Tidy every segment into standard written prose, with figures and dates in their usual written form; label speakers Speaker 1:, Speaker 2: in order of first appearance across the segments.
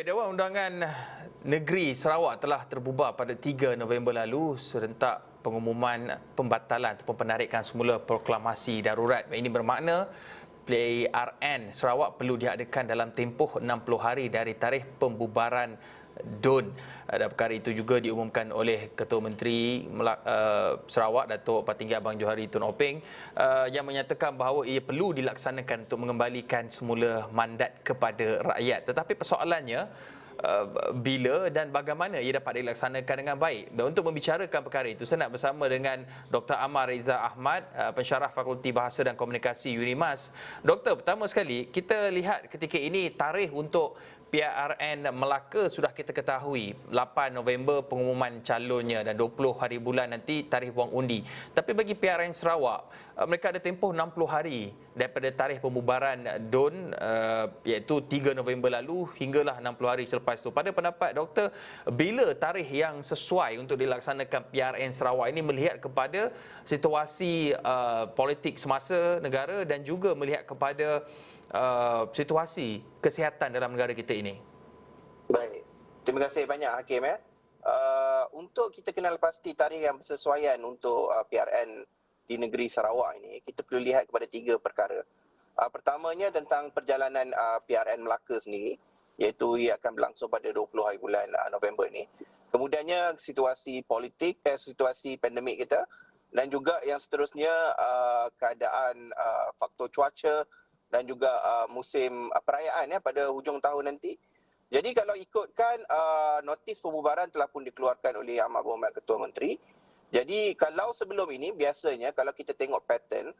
Speaker 1: Dewan Undangan Negeri Sarawak telah terbubar pada 3 November lalu serentak pengumuman pembatalan ataupun penarikan semula proklamasi darurat. Ini bermakna PRN Sarawak perlu diadakan dalam tempoh 60 hari dari tarikh pembubaran DUN. Dan perkara itu juga diumumkan oleh Ketua Menteri Sarawak Datuk Patinggi Abang Johari Tun Openg yang menyatakan bahawa ia perlu dilaksanakan untuk mengembalikan semula mandat kepada rakyat. Tetapi persoalannya bila dan bagaimana ia dapat dilaksanakan dengan baik. Dan untuk membicarakan perkara itu, saya nak bersama dengan Dr. Amar Reza Ahmad, pensyarah Fakulti Bahasa dan Komunikasi UNIMAS. Doktor, pertama sekali, kita lihat ketika ini tarikh untuk PRN Melaka sudah kita ketahui 8 November pengumuman calonnya dan 20 hari bulan nanti tarikh buang undi. Tapi bagi PRN Sarawak, mereka ada tempoh 60 hari daripada tarikh pembubaran DUN iaitu 3 November lalu hinggalah 60 hari selepas itu. Pada pendapat doktor, bila tarikh yang sesuai untuk dilaksanakan PRN Sarawak ini melihat kepada situasi politik semasa negara dan juga melihat kepada situasi kesihatan dalam negara kita ini?
Speaker 2: Baik. Terima kasih banyak Hakim. Untuk kita kenal pasti tarikh yang bersesuaian untuk PRN di negeri Sarawak ini, kita perlu lihat kepada 3 perkara. Pertamanya tentang perjalanan PRN Melaka sendiri, iaitu ia akan berlangsung pada 20 hari bulan November ini. Kemudiannya situasi politik, situasi pandemik kita, dan juga yang seterusnya keadaan faktor cuaca dan juga musim perayaan pada hujung tahun nanti. Jadi kalau ikutkan notis pembubaran telah pun dikeluarkan oleh Amat Berhormat Ketua Menteri. Jadi kalau sebelum ini biasanya kalau kita tengok pattern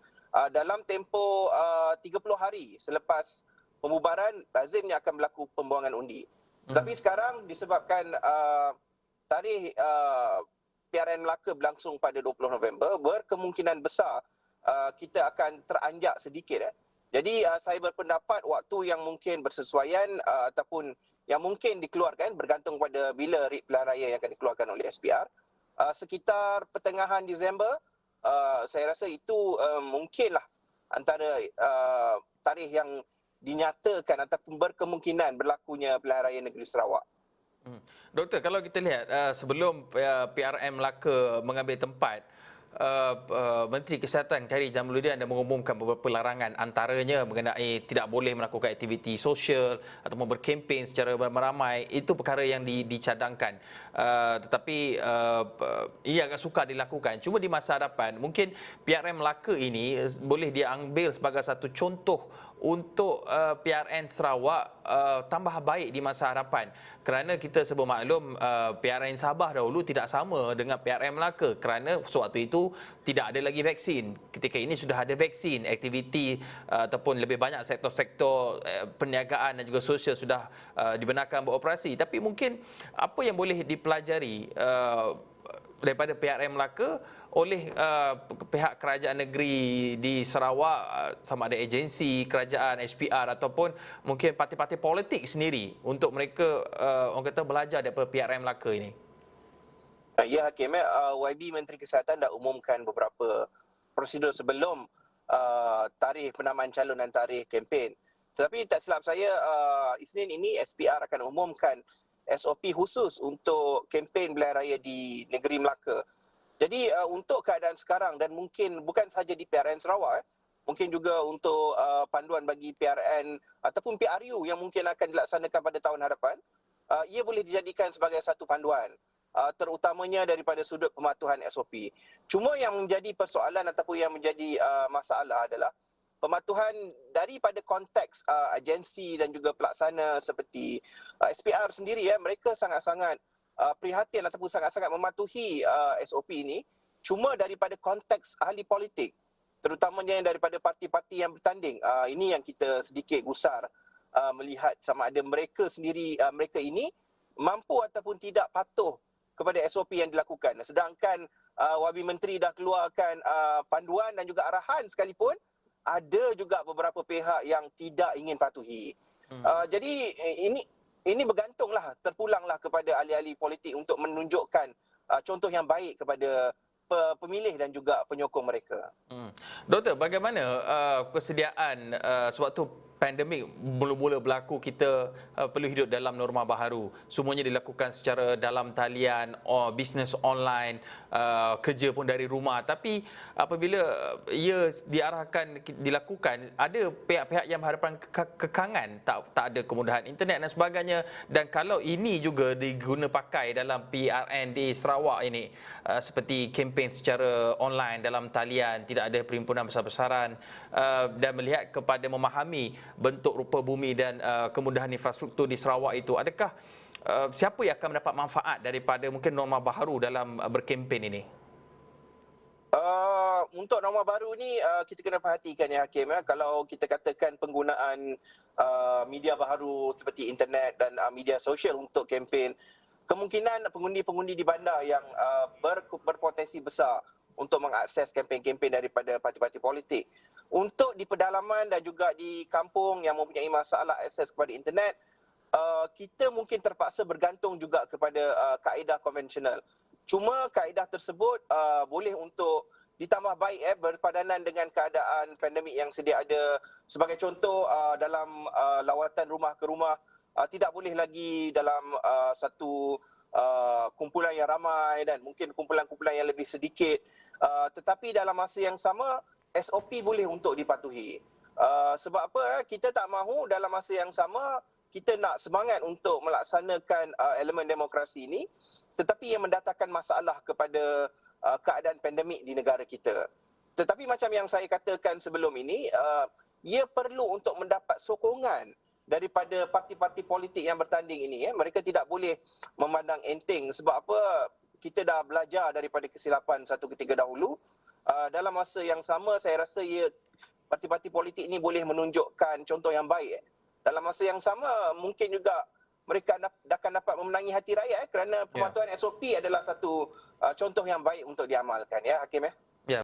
Speaker 2: dalam tempoh 30 hari selepas pembubaran lazimnya akan berlaku pembuangan undi. Tetapi sekarang disebabkan tarikh PRN Melaka berlangsung pada 20 November, berkemungkinan besar kita akan teranjak sedikit. Jadi saya berpendapat waktu yang mungkin bersesuaian ataupun yang mungkin dikeluarkan bergantung pada bila rit pilihan raya yang akan dikeluarkan oleh SPR. Sekitar pertengahan Disember, saya rasa itu mungkinlah antara tarikh yang dinyatakan ataupun berkemungkinan berlakunya pilihan raya negeri Sarawak.
Speaker 1: Doktor, kalau kita lihat sebelum PRN Melaka mengambil tempat, Menteri Kesihatan Khairy Jamaluddin ada mengumumkan beberapa larangan, antaranya mengenai tidak boleh melakukan aktiviti sosial ataupun berkempen secara beramai. Itu perkara yang dicadangkan, tetapi ia agak sukar dilakukan. Cuma di masa hadapan mungkin PRN Melaka ini boleh diambil sebagai satu contoh untuk PRN Sarawak tambah baik di masa hadapan, kerana kita sebut maklum PRN Sabah dahulu tidak sama dengan PRN Melaka kerana sewaktu itu tidak ada lagi vaksin. Ketika ini sudah ada vaksin, aktiviti ataupun lebih banyak sektor-sektor perniagaan dan juga sosial sudah dibenarkan beroperasi. Tapi mungkin apa yang boleh dipelajari daripada PRN Melaka oleh pihak kerajaan negeri di Sarawak, sama ada agensi kerajaan, SPR ataupun mungkin parti-parti politik sendiri untuk mereka orang kata belajar daripada PRN Melaka ini?
Speaker 2: Ya Hakim, YB Menteri Kesihatan dah umumkan beberapa prosedur sebelum tarikh penamaan calon dan tarikh kempen. Tetapi tak silap saya, Isnin ini SPR akan umumkan SOP khusus untuk kempen pilihan raya di negeri Melaka. Jadi untuk keadaan sekarang dan mungkin bukan sahaja di PRN Sarawak, mungkin juga untuk panduan bagi PRN ataupun PRU yang mungkin akan dilaksanakan pada tahun hadapan, ia boleh dijadikan sebagai satu panduan, terutamanya daripada sudut pematuhan SOP. Cuma yang menjadi persoalan ataupun yang menjadi masalah adalah pematuhan daripada konteks agensi dan juga pelaksana seperti SPR sendiri. Mereka sangat-sangat prihatin ataupun sangat-sangat mematuhi SOP ini, cuma daripada konteks ahli politik, terutamanya daripada parti-parti yang bertanding. Ini yang kita sedikit gusar melihat sama ada mereka sendiri, mereka ini mampu ataupun tidak patuh kepada SOP yang dilakukan. Sedangkan YB Menteri dah keluarkan panduan dan juga arahan sekalipun, ada juga beberapa pihak yang tidak ingin patuhi. Jadi ini bergantunglah, terpulanglah kepada ahli-ahli politik untuk menunjukkan contoh yang baik kepada pemilih dan juga penyokong mereka.
Speaker 1: Doktor, bagaimana persediaan sewaktu pandemik mula-mula berlaku, kita perlu hidup dalam norma baharu. Semuanya dilakukan secara dalam talian, bisnes online, kerja pun dari rumah. Tapi apabila ia dilakukan, ada pihak-pihak yang berhadapan kekangan, tak ada kemudahan internet dan sebagainya. Dan kalau ini juga diguna pakai dalam PRN di Sarawak ini, seperti kempen secara online dalam talian, tidak ada perhimpunan besar-besaran, dan melihat kepada memahami bentuk rupa bumi dan kemudahan infrastruktur di Sarawak itu, adakah siapa yang akan mendapat manfaat daripada mungkin norma baharu dalam berkempen ini?
Speaker 2: Untuk norma baru ni kita kena perhatikan ya Hakim ya. Kalau kita katakan penggunaan media baharu seperti internet dan media sosial untuk kempen, kemungkinan pengundi-pengundi di bandar yang berpotensi besar untuk mengakses kempen-kempen daripada parti-parti politik. Untuk di pedalaman dan juga di kampung yang mempunyai masalah akses kepada internet, kita mungkin terpaksa bergantung juga kepada kaedah konvensional. Cuma kaedah tersebut boleh untuk ditambah baik berpadanan dengan keadaan pandemik yang sedia ada. Sebagai contoh, dalam lawatan rumah ke rumah, tidak boleh lagi dalam satu kumpulan yang ramai dan mungkin kumpulan-kumpulan yang lebih sedikit. Tetapi dalam masa yang sama, SOP boleh untuk dipatuhi. Sebab apa? Kita tak mahu dalam masa yang sama kita nak semangat untuk melaksanakan elemen demokrasi ini, tetapi yang mendatangkan masalah kepada keadaan pandemik di negara kita. Tetapi macam yang saya katakan sebelum ini, ia perlu untuk mendapat sokongan daripada parti-parti politik yang bertanding ini. Mereka tidak boleh memandang enteng. Sebab apa? Kita dah belajar daripada kesilapan satu ketika dahulu. Dalam masa yang sama, saya rasa parti-parti politik ini boleh menunjukkan contoh yang baik. Dalam masa yang sama, mungkin juga mereka akan dapat memenangi hati rakyat kerana pematuhan SOP adalah satu contoh yang baik untuk diamalkan ya Hakim ya.